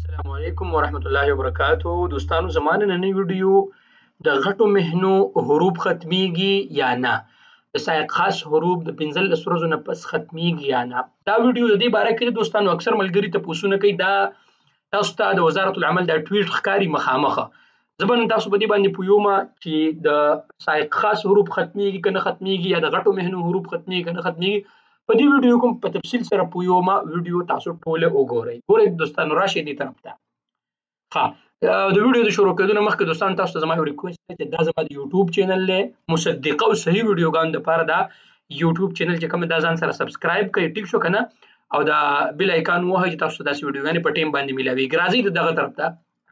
السلام علیکم ورحمت الله وبرکاتو. دوستانو زمانه نننی ویډیو د غټو مهنو حروب ختمیږي یا نه، د سایق خاص حروب د 15 ورځو نه پس ختمیږي یا نه. دا ویډیو د دې باره کې دوستانو اکثر ملګري ته پوښتنه کوي، دا تاسو ته د وزارت العمل دا ټویټ ښکاري مخامخه. زه به نن تاسو په دې باندې پوهوم چې د سایق خاص حروب ختمیږي که نه ختمیږي، یا د غټو مهنو حروب ختمیږي که نه ختمیږي. په دې ویډیو کوم په تفصیل سره پوهوم. ویډیو تاسو ټوله وګورئ. ګورئ دوستانو، راشئ دې طرف ته. د ویډیو د شروع کېدو نه مخکې دوستانو تاسو ته زما یو ریکویسټ دی چې دا زما د یوټیوب چینل دی، مصدقه او صحیح ویډیوګانو دپاره دا یوټیوب چینل چې کوم دا ځان سره سبسکرایب کړئ، ټیک شو که نه، او دا بیل ایکان ووهئ چې تاسو ته داسې ویډیوګانې په ټیم باندې میلاویږي. راځئ د دغه طرف ته،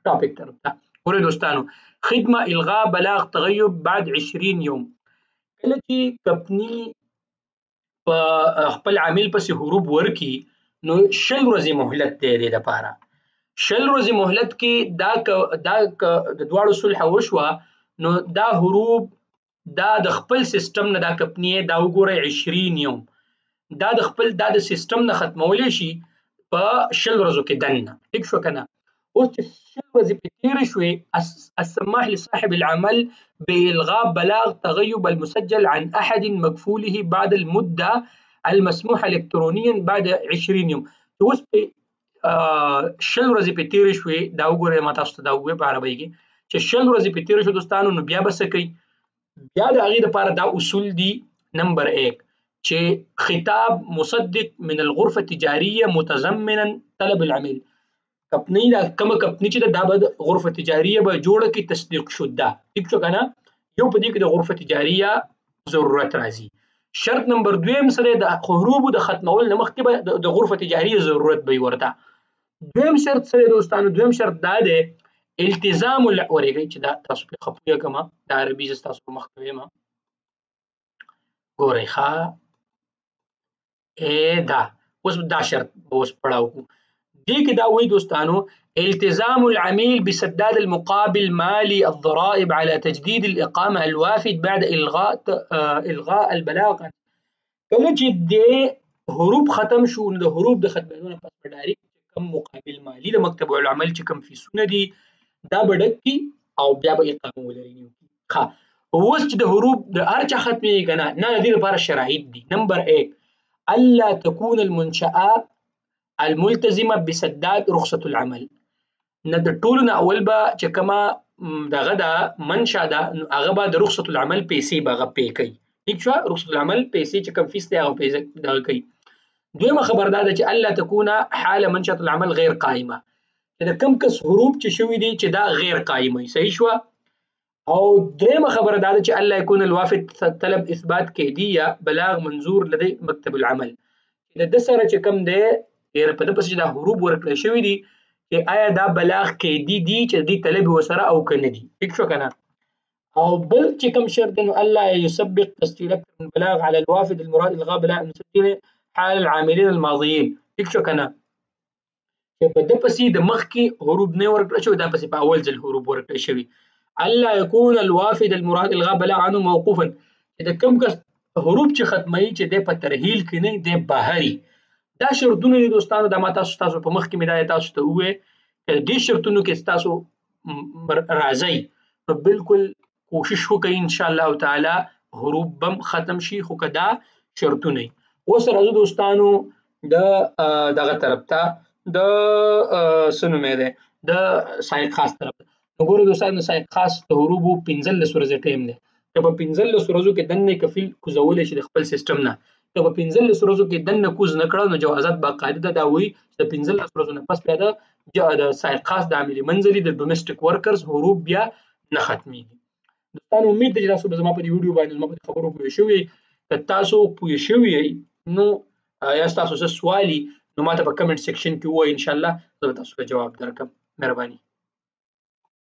ټاپک طرف ته. ګورئ دوستانو، خدمه الغاء بلاغ تغیب بعد 20 یوم. کله چې کمپني په خپل عامل پسې حروب ورکي نو 20 ورځې مهلت دی دې دپاره. 20 ورځې مهلت کې دا د دواړو صلحه وشوه نو دا حروب دا د خپل سیستم نه دا کمپني دا وګورئ 20 یوم دا د خپل دا د سیستم نه ختمولی شي په 20 ورځو کې دننه. ټیک شو که نه؟ اوس چې 20 ورځې پرې تېرې شوې، السماح لصاحب العمل بإلغاء بلاغ تغيب المسجل عن أحد مكفوله بعد المدة المسموحة إلكترونيا بعد 20 يوم. اوس 20 ورځې پرې تېرې شوې، دا وګورئ، ما تاسو ته دا ووایي په عربۍ کې چې 20 ورځې پرې تېرې شوې دوستانو، نو بیا به څه کوي؟ بیا د هغې دپاره دا اصول دي. نمبر 1 چې خطاب مصدق من الغرفة التجارية متضمنا طلب العميل. کمپنۍ دا کومه کمپنۍ چې دا به د غرفه تجاریه به جوړه کړي تصدیق شده. ټیک شو که نه؟ یو په دې کې د غرفه تجاریه ضرورت راځي. شرط نمبر 2 سره د حروبو د ختمولو نه مخکې به د غرفه تجاریه ضرورت به ورته. دویم شرط سره دوستانو، دویم شرط دا دی التزام ورېږئ چې دا تاسو پرې ښه پوهېږم، د عربي زه ستاسو په مخ کې وایم. ګورئ ښه دا اوس دا شرط به اوس پړاو کړو. دې کې دا وایي دوستانو التزام العميل بسداد المقابل مالي الضرائب على تجديد الإقامة الوافد بعد إلغاء البلاغ. کله چې د حروب ختم شو نو د حروب د ختمېدو نه پس به ډایرکټ کم مقابل مالي د مکتب العمل چې کوم فیسونه دي دا به ډک کړي او بیا به اقامه ولري. اوس چې د حروب د هر چا ختمېږي که نه، د دې لپاره شرایط دي. نمبر 1 الا تكون المنشأة الملتزمه بسداد رخصة العمل. نه د ټولو نه اول به چې کومه دغه ده منشا ده نو هغه به د رخصة العمل پیسې به هغه پې کوي. ټیک شوه؟ رخصة العمل پیسې چې کوم فیس دی هغه پیسې دغه کوي. دویمه خبر دا ده چې الله تكون حال منشأة العمل غیر قائمه، چې د کوم کس حروب چې شوي دي چې دا غیر قائمه. صحیح شوه؟ او دریمه خبره دا ده چې الله يكون الوافد طلب اثبات کیدیه بلاغ منظور لدی مکتب العمل. د ده سره چې کوم دی په ده پسې چې دا حروب ورکړی شوي دي چې آیا دا بلاغ قیدي دي چې د دې طلب ورسره او که نه دي. ټیک شو که نه؟ او بل چې کوم شرط دی نو الله يسبق تسجيل أكثر من بلاغ على الوافد المراد إلغاء بلاغ المسجل حال العاملين الماضيين. ټیک شو که نه؟ چې په ده پسې د مخکې حروب نه ورکړی شوي، دا پسې په اول ځل حروب ورکړی شوي. الله يكون الوافد المراد إلغاء بلاغ عنه موقوفا، چې د کوم کس حروب چې ختموي چې دی په ترحیل کې نه دی بهري. دا شرطونه دي دوستانو، دا ما تاسو په مخ کې مې دا تاسو ته ووایي چې دې شرطونو کې تاسو راځئ نو بالکل کوشش وکړئ انشاءالله تعالی حروب بم ختم شي. خو که دا شرطونه وي. اوس راځو دوستانو د دغه طرف ته، د څه نومې دی، د سایق خاص طرف ته. نو ګورو دوستانو، د سایق خاص د حروبو 15 ورځې ټایم دی. که په 15 ورځو کې دننه کفیل کوزولی شي د خپل سیسټم نه، که په 15 ورځو کې دننه کوز نه کړه نو جوازات باقاعده دا وایي چې د 15 ورځو نه پس بیا د سایق خاص د عامل منزلي د ډومestic ورکرز حروب بیا نه ختمیږي. دوستانو امید ده چې تاسو به زما په دې ویډیو باندې زما په خبرو پوه شوي. که تاسو پوه شوي یئ نو یا ستاسو څه سوال وي نو ما ته په کمنټ سیکشن کې ووایئ، انشاءالله زه به تاسو ته جواب درکړم. مهرباني.